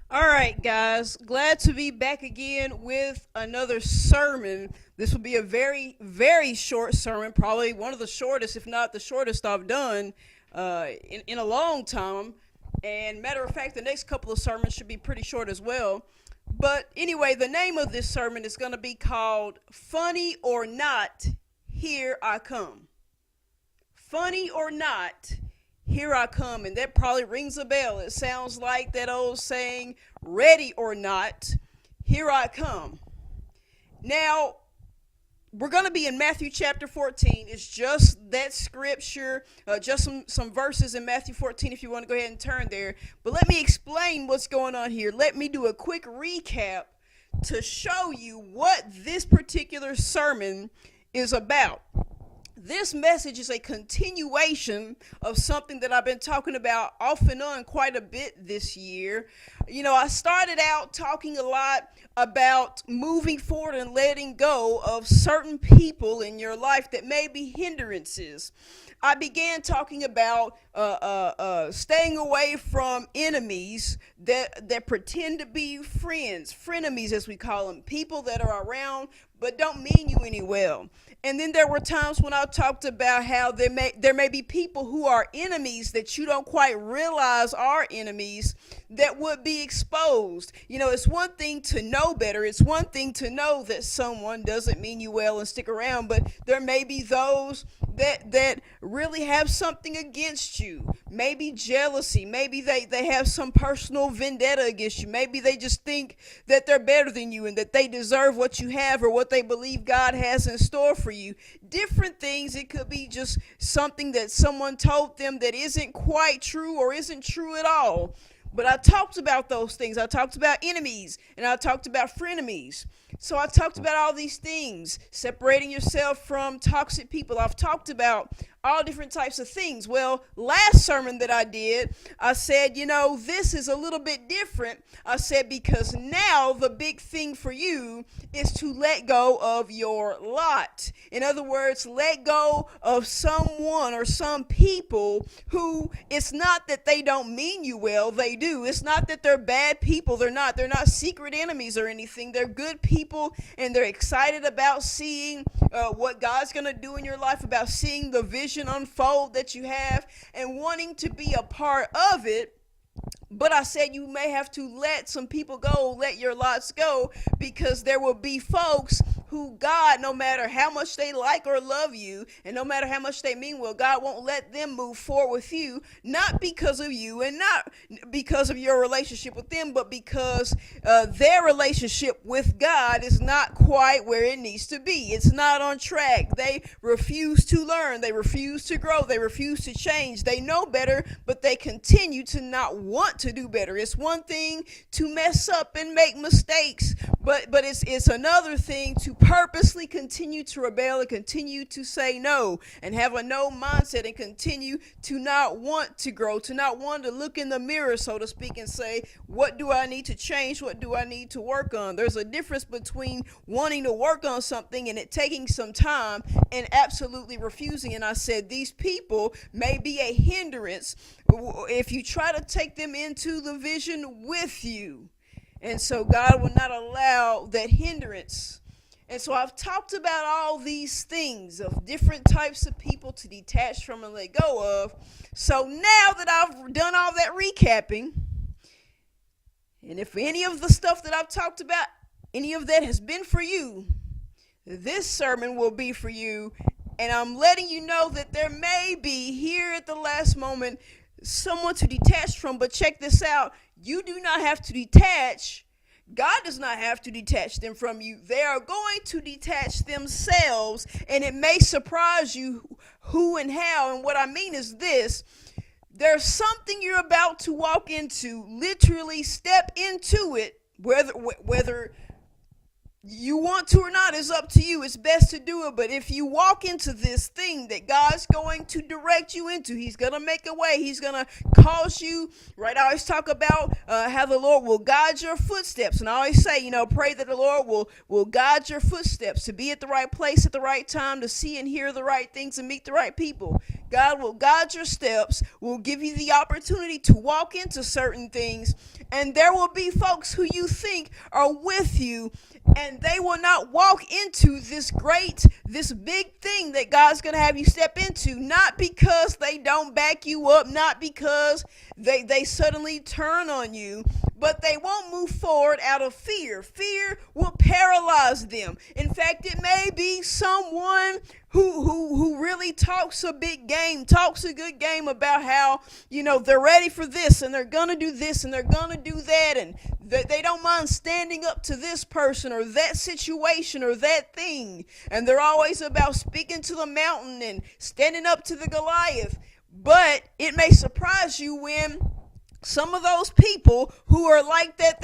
All right, guys. Glad to be back again with another sermon. This will be a very, very short sermon, probably one of the shortest, if not the shortest I've done in a long time. And matter of fact, the next couple of sermons should be pretty short as well. But anyway, the name of this sermon is going to be called Funny or Not, Here I Come. Funny or not, here I come. And that probably rings a bell. It sounds like that old saying, ready or not, here I come. Now, we're going to be in Matthew chapter 14. It's just that scripture, just some verses in Matthew 14 if you want to go ahead and turn there. But let me explain what's going on here. Let me do a quick recap to show you what this particular sermon is about. This message is a continuation of something that I've been talking about off and on quite a bit this year. You know, I started out talking a lot about moving forward and letting go of certain people in your life that may be hindrances. I began talking about staying away from enemies that pretend to be friends, frenemies as we call them, people that are around but don't mean you any well. And then there were times when I talked about how there may be people who are enemies that you don't quite realize are enemies that would be exposed. You know, it's one thing to know better. It's one thing to know that someone doesn't mean you well and stick around, but there may be those that really have something against you. Maybe jealousy. Maybe they have some personal vendetta against you. Maybe they just think that they're better than you and that they deserve what you have or what they believe God has in store for you. Different things. It could be just something that someone told them that isn't quite true or isn't true at all. But I talked about those things. I talked about enemies and I talked about frenemies. So I talked about all these things, separating yourself from toxic people. I've talked about all different types of things. Well, last sermon that I did, I said, you know, this is a little bit different. I said, because now the big thing for you is to let go of your lot. In other words, let go of someone or some people who it's not that they don't mean you well, they do. It's not that they're bad people. They're not. They're not secret enemies or anything. They're good people and they're excited about seeing what God's going to do in your life, about seeing the vision unfold that you have and wanting to be a part of it. But I said you may have to let some people go, let your lots go, because there will be folks who God, no matter how much they like or love you, and no matter how much they mean well, God won't let them move forward with you, not because of you and not because of your relationship with them, but because their relationship with God is not quite where it needs to be. It's not on track. They refuse to learn. They refuse to grow. They refuse to change. They know better, but they continue to not want to do better. It's one thing to mess up and make mistakes, but it's another thing to purposely continue to rebel and continue to say no and have a no mindset and continue to not want to grow, to not want to look in the mirror, so to speak, and say, what do I need to change? What do I need to work on? There's a difference between wanting to work on something and it taking some time and absolutely refusing. And I said, these people may be a hindrance if you try to take them into the vision with you. And so God will not allow that hindrance. And so I've talked about all these things of different types of people to detach from and let go of. So now that I've done all that recapping, and if any of the stuff that I've talked about, any of that has been for you, this sermon will be for you. And I'm letting you know that there may be here at the last moment someone to detach from, but check this out. You do not have to detach. God does not have to detach them from you. They are going to detach themselves, and it may surprise you who and how. And what I mean is this: there's something you're about to walk into, literally step into it, whether you want to or not is up to you. It's best to do it. But if you walk into this thing that God's going to direct you into, he's going to make a way. He's going to cause you, right? I always talk about how the Lord will guide your footsteps. And I always say, you know, pray that the Lord will guide your footsteps to be at the right place at the right time, to see and hear the right things and meet the right people. God will guide your steps, will give you the opportunity to walk into certain things, and there will be folks who you think are with you, and they will not walk into this big thing that God's going to have you step into, not because they don't back you up, not because they suddenly turn on you, but they won't move forward out of fear. Fear will paralyze them. In fact, it may be someone who really talks a big game, talks a good game about how, they're ready for this and they're going to do this and they're going to do that, and they don't mind standing up to this person or that situation or that thing. And they're always about speaking to the mountain and standing up to the Goliath. But it may surprise you when some of those people who are like that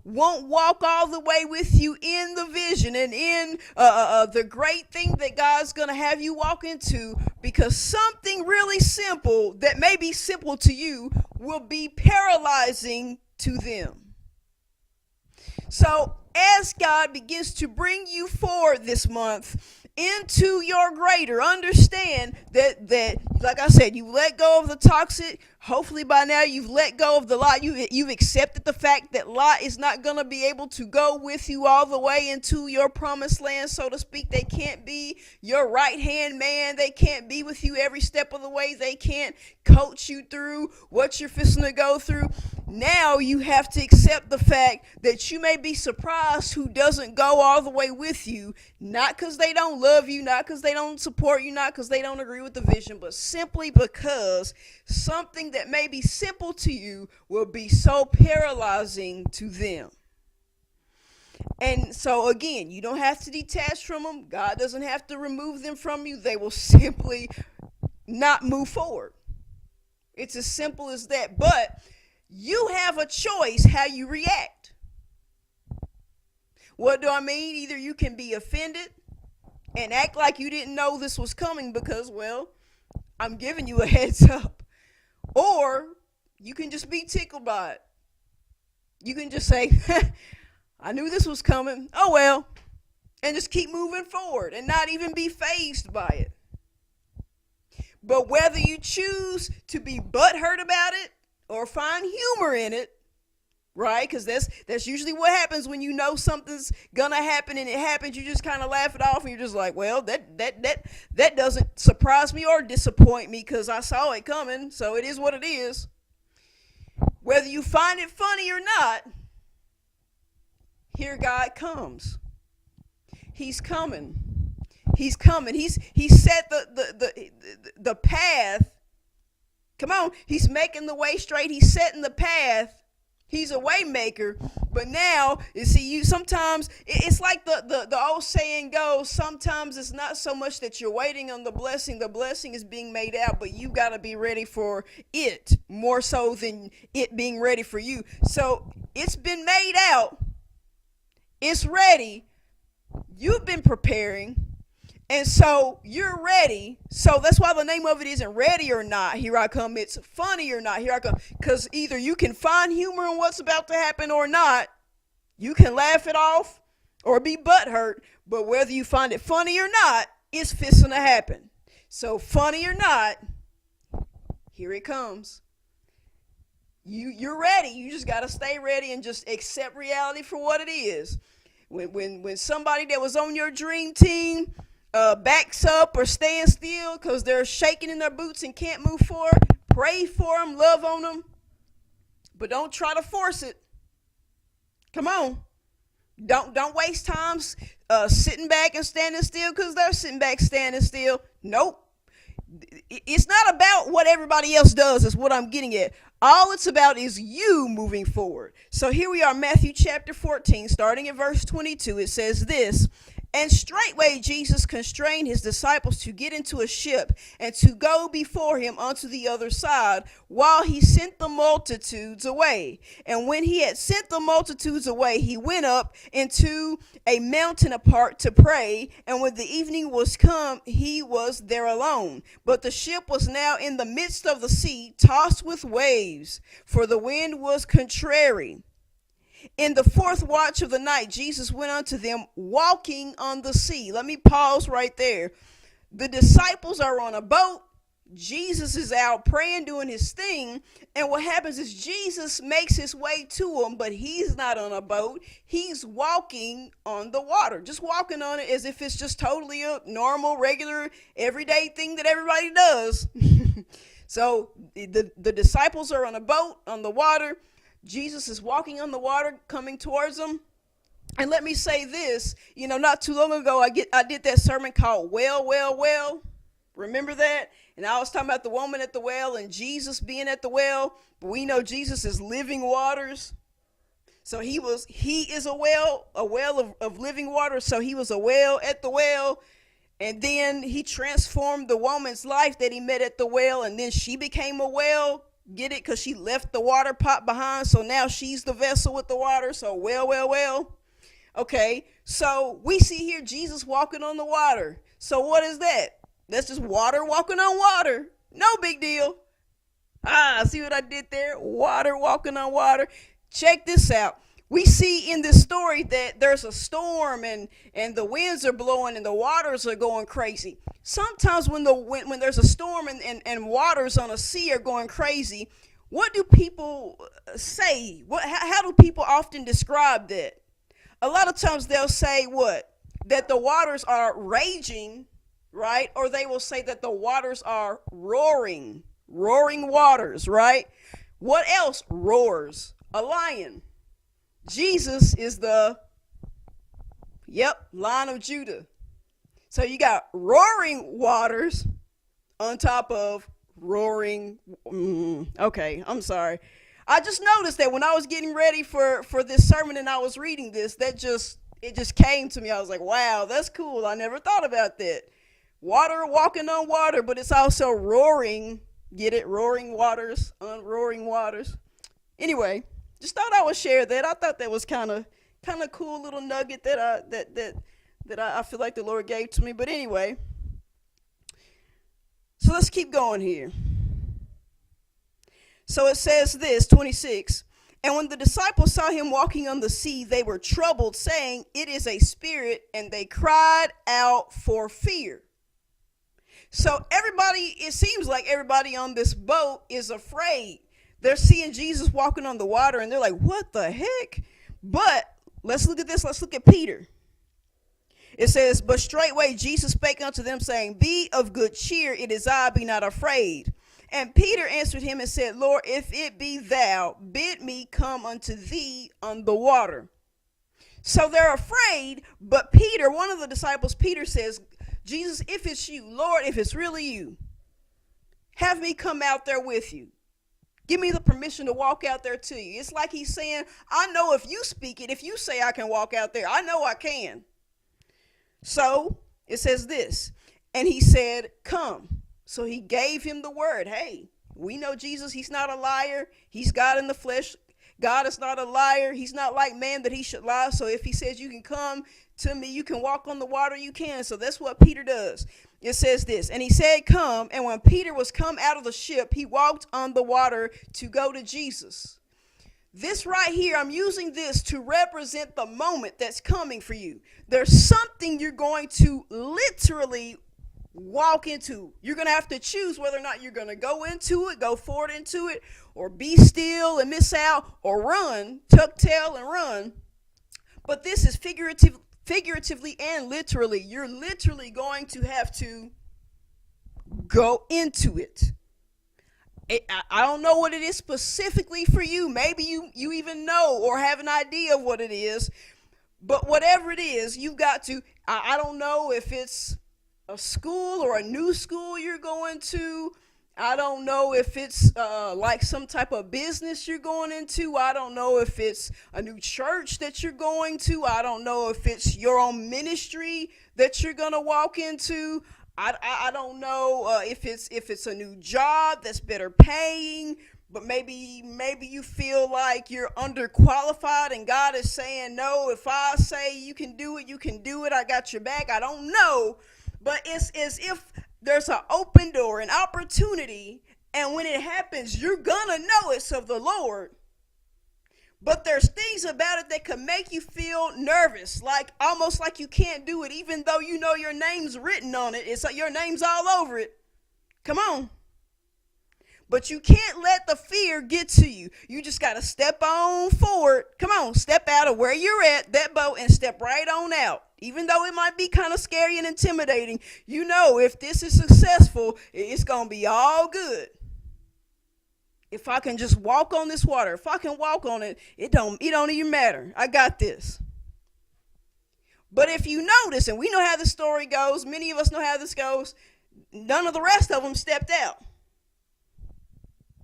won't walk all the way with you in the vision and in the great thing that God's going to have you walk into, because something really simple that may be simple to you will be paralyzing to them. So as God begins to bring you forward this month into your greater, understand that like I said, you let go of the toxic. Hopefully by now you've let go of the lie. You've accepted the fact that Lot is not going to be able to go with you all the way into your promised land, so to speak. They can't be your right hand man. They can't be with you every step of the way. They can't coach you through what you're fixing to go through. Now you have to accept the fact that you may be surprised who doesn't go all the way with you, not because they don't love you, not because they don't support you, not because they don't agree with the vision, but simply because something that may be simple to you will be so paralyzing to them. And so again, you don't have to detach from them. God doesn't have to remove them from you. They will simply not move forward. It's as simple as that. But you have a choice how you react. What do I mean? Either you can be offended and act like you didn't know this was coming because, well, I'm giving you a heads up. Or you can just be tickled by it. You can just say, I knew this was coming. Oh, well. And just keep moving forward and not even be fazed by it. But whether you choose to be butthurt about it or find humor in it, right? Because that's usually what happens when you know something's gonna happen and it happens. You just kind of laugh it off and you're just like, well, that doesn't surprise me or disappoint me because I saw it coming. So it is what it is. Whether you find it funny or not, here God comes. He's coming. He's coming. He's set the path. Come on. He's making the way straight. He's setting the path. He's a way maker. But now, you see, sometimes it's like the old saying goes, sometimes it's not so much that you're waiting on the blessing is being made out, but you got to be ready for it more so than it being ready for you. So it's been made out. It's ready. You've been preparing. And so you're ready. So that's why the name of it isn't Ready or Not, Here I Come. It's Funny or Not, Here I Come. Because either you can find humor in what's about to happen or not. You can laugh it off or be butthurt. But whether you find it funny or not, it's fixing to happen. So funny or not, here it comes. You're ready. You just got to stay ready and just accept reality for what it is. When somebody that was on your dream team backs up or stands still because they're shaking in their boots and can't move forward, pray for them, love on them, but don't try to force it. Come on. Don't waste time sitting back and standing still because they're sitting back standing still. Nope. It's not about what everybody else does, is what I'm getting at. All it's about is you moving forward. So here we are, Matthew chapter 14, starting at verse 22. It says this, and straightway Jesus constrained his disciples to get into a ship and to go before him unto the other side, while he sent the multitudes away. And when he had sent the multitudes away, he went up into a mountain apart to pray. And when the evening was come, he was there alone. But the ship was now in the midst of the sea, tossed with waves, for the wind was contrary. In the fourth watch of the night, Jesus went unto them walking on the sea. Let me pause right there. The disciples are on a boat. Jesus is out praying, doing his thing. And what happens is Jesus makes his way to him, but he's not on a boat. He's walking on the water, just walking on it as if it's just totally a normal, regular, everyday thing that everybody does. So the disciples are on a boat on the water. Jesus is walking on the water, coming towards them. And let me say this, not too long ago, I did that sermon called Well, Well, Well. Remember that? And I was talking about the woman at the well and Jesus being at the well. But we know Jesus is living waters. So he is a well of living water. So he was a well at the well. And then he transformed the woman's life that he met at the well. And then she became a well. Get it? Because she left the water pot behind. So now she's the vessel with the water. So well, well, well. Okay. So we see here Jesus walking on the water. So what is that? That's just water walking on water. No big deal. See what I did there? Water walking on water. Check this out. We see in this story that there's a storm and the winds are blowing and the waters are going crazy. Sometimes when there's a storm and waters on a sea are going crazy, what do people say? How do people often describe that? A lot of times they'll say what? That the waters are raging, right? Or they will say that the waters are roaring waters, right? What else roars? A lion. Jesus is the Lion of Judah. So you got roaring waters on top of roaring. Okay, I'm sorry. I just noticed that when I was getting ready for this sermon and I was reading this, it just came to me. I was like, wow, that's cool. I never thought about that. Water walking on water, but it's also roaring. Get it? Roaring waters, unroaring waters. Anyway, just thought I would share that. I thought that was kind of cool little nugget that I feel like the Lord gave to me. But anyway, so let's keep going here. So it says this, 26. And when the disciples saw him walking on the sea, they were troubled, saying, "It is a spirit," and they cried out for fear. So it seems like everybody on this boat is afraid. They're seeing Jesus walking on the water and they're like, what the heck? But let's look at this. Let's look at Peter. It says, but straightway Jesus spake unto them, saying, be of good cheer, it is I, be not afraid. And Peter answered him and said, Lord, if it be thou, bid me come unto thee on the water. So they're afraid, but Peter, one of the disciples, Peter says, Jesus, if it's you, Lord, if it's really you, have me come out there with you. Give me the permission to walk out there to you. It's like he's saying, I know if you speak it, if you say I can walk out there, I know I can. So it says this, and he said, come. So he gave him the word. Hey, we know Jesus, he's not a liar. He's God in the flesh. God is not a liar. He's not like man that he should lie. So if he says you can come to me, you can walk on the water, you can. So that's what Peter does. It says this, and he said, come. And when Peter was come out of the ship, he walked on the water to go to Jesus. This right here, I'm using this to represent the moment that's coming for you. There's something you're going to literally walk into. You're going to have to choose whether or not you're going to go into it, go forward into it, or be still and miss out, or run, tuck tail and run. But this is figuratively and literally. You're literally going to have to go into it. I don't know what it is specifically for you. Maybe you even know or have an idea of what it is. But whatever it is, you've got to, I don't know if it's a school or a new school you're going to. I don't know if it's like some type of business you're going into. I don't know if it's a new church that you're going to. I don't know if it's your own ministry that you're going to walk into. I don't know if it's a new job that's better paying, but maybe you feel like you're underqualified and God is saying, no, if I say you can do it, you can do it. I got your back. I don't know. But it's as if there's an open door, an opportunity, and when it happens, you're gonna know it's of the Lord. But there's things about it that can make you feel nervous, like almost like you can't do it, even though you know your name's written on it. It's like your name's all over it. Come on. But you can't let the fear get to you. You just got to step on forward. Come on, step out of where you're at, that boat, and step right on out. Even though it might be kind of scary and intimidating, you know if this is successful, it's going to be all good. If I can just walk on this water, if I can walk on it, it don't even matter. I got this. But if you notice, and we know how the story goes, many of us know how this goes, none of the rest of them stepped out.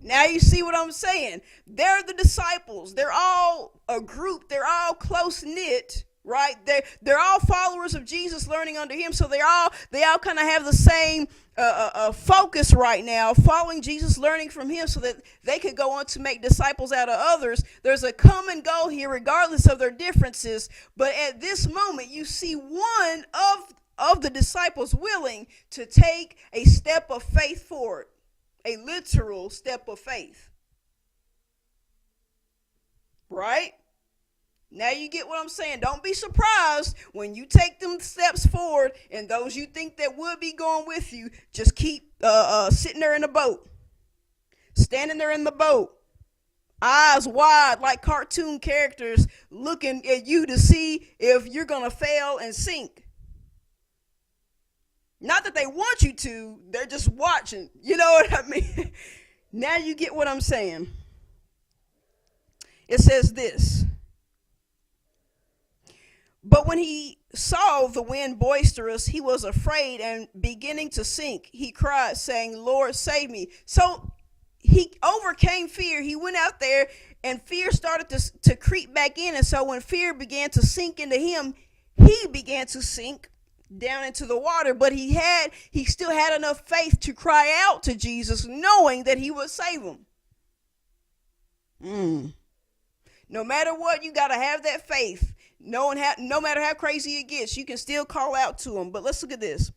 Now you see what I'm saying. They're the disciples. They're all a group. They're all close knit, right? They're all followers of Jesus, learning under him. So they all kind of have the same focus right now, following Jesus, learning from him, so that they could go on to make disciples out of others. There's a common goal here, regardless of their differences. But at this moment, you see one of the disciples willing to take a step of faith forward. A literal step of faith. Right? Now you get what I'm saying. Don't be surprised when you take them steps forward and those you think that would be going with you just keep sitting there in the boat. Standing there in the boat. Eyes wide like cartoon characters looking at you to see if you're going to fail and sink. Not that they want you to, they're just watching. You know what I mean? Now you get what I'm saying. It says this. But when he saw the wind boisterous, he was afraid, and beginning to sink, he cried, saying, Lord, save me. So he overcame fear. He went out there, and fear started to creep back in. And so when fear began to sink into him, he began to sink down into the water, but he still had enough faith to cry out to Jesus, knowing that he would save him. No matter what, you got to have that faith. No matter how crazy it gets, you can still call out to him. But let's look at this.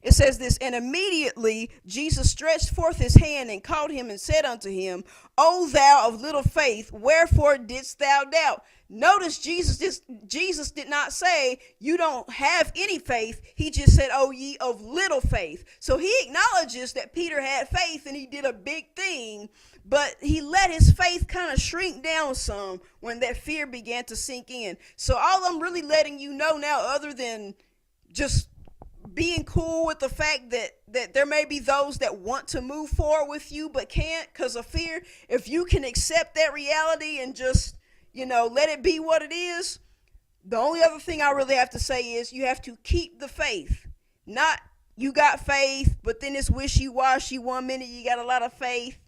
It says this, and immediately Jesus stretched forth his hand and caught him and said unto him, O thou of little faith, wherefore didst thou doubt? Notice Jesus did not say you don't have any faith. He just said, O ye of little faith. So he acknowledges that Peter had faith and he did a big thing, but he let his faith kind of shrink down some when that fear began to sink in. So all I'm really letting you know now, other than just being cool with the fact that there may be those that want to move forward with you but can't because of fear, if you can accept that reality and just, let it be what it is, the only other thing I really have to say is you have to keep the faith. Not you got faith, but then it's wishy-washy. 1 minute you got a lot of faith.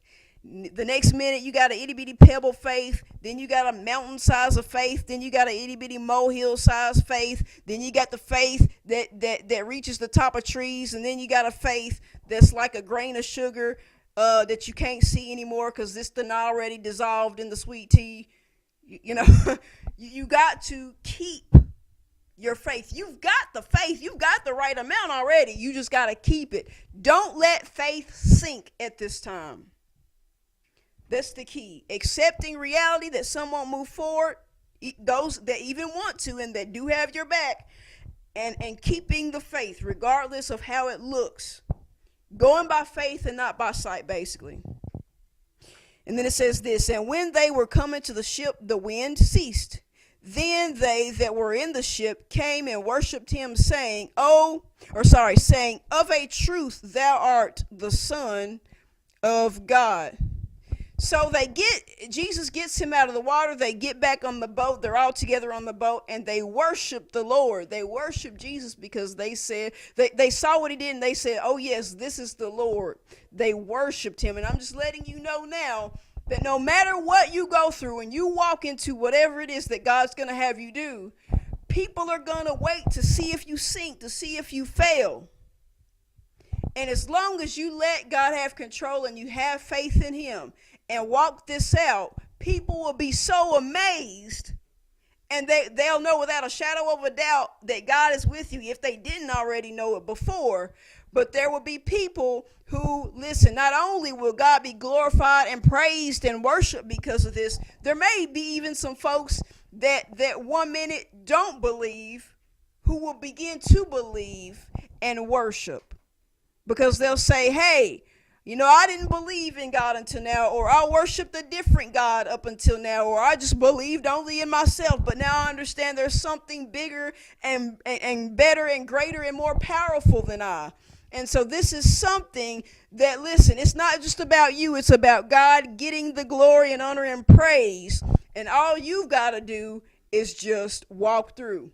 The next minute you got an itty-bitty pebble faith. Then you got a mountain size of faith. Then you got an itty-bitty molehill size faith. Then you got the faith that reaches the top of trees. And then you got a faith that's like a grain of sugar that you can't see anymore because it's done already dissolved in the sweet tea. You got to keep your faith. You've got the faith. You've got the right amount already. You just got to keep it. Don't let faith sink at this time. That's the key. Accepting reality that some won't move forward, those that even want to and that do have your back, and keeping the faith regardless of how it looks. Going by faith and not by sight, basically. And then it says this, and when they were coming to the ship, the wind ceased. Then they that were in the ship came and worshipped him, saying, of a truth, thou art the Son of God. So Jesus gets him out of the water. They get back on the boat. They're all together on the boat and they worship the Lord. They worship Jesus because they said, they saw what he did and they said, oh yes, this is the Lord. They worshiped him. And I'm just letting you know now that no matter what you go through and you walk into whatever it is that God's going to have you do, people are going to wait to see if you sink, to see if you fail. And as long as you let God have control and you have faith in him and walk this out, people will be so amazed and they'll know without a shadow of a doubt that God is with you if they didn't already know it before. But there will be people who, listen, not only will God be glorified and praised and worshiped because of this, there may be even some folks that 1 minute don't believe who will begin to believe and worship. Because they'll say, hey, I didn't believe in God until now, or I worshiped a different God up until now, or I just believed only in myself. But now I understand there's something bigger and better and greater and more powerful than I. And so this is something that, listen, it's not just about you. It's about God getting the glory and honor and praise. And all you've got to do is just walk through.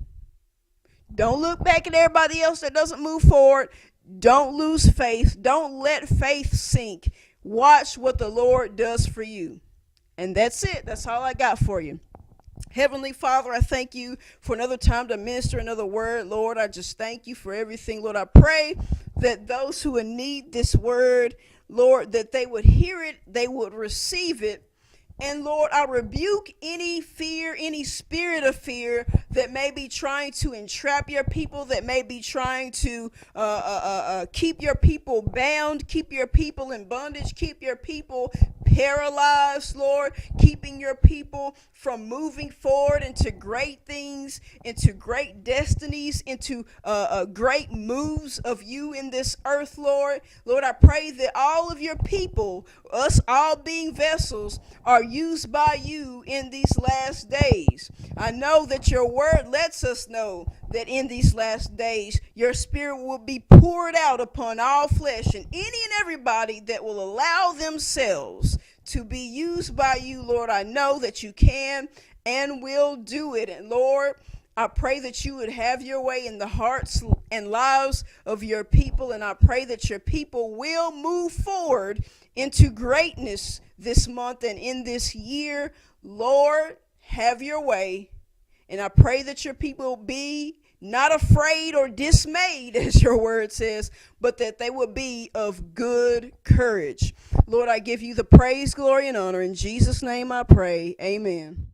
Don't look back at everybody else that doesn't move forward. Don't lose faith. Don't let faith sink. Watch what the Lord does for you. And that's it. That's all I got for you. Heavenly Father, I thank you for another time to minister another word. Lord, I just thank you for everything. Lord, I pray that those who need this word, Lord, that they would hear it, they would receive it. And Lord, I rebuke any fear, any spirit of fear that may be trying to entrap your people, that may be trying to keep your people bound, keep your people in bondage, keep your people paralyzed, Lord, keeping your people from moving forward into great things, into great destinies, into great moves of you in this earth, Lord. Lord, I pray that all of your people, us all being vessels, are used by you in these last days. I know that your word lets us know that in these last days your spirit will be poured out upon all flesh, and any and everybody that will allow themselves to be used by you, Lord, I know that you can and will do it. And Lord, I pray that you would have your way in the hearts and lives of your people, and I pray that your people will move forward into greatness this month and in this year. Lord, have your way. And I pray that your people be not afraid or dismayed, as your word says, but that they will be of good courage. Lord, I give you the praise, glory, and honor. In Jesus' name I pray. Amen.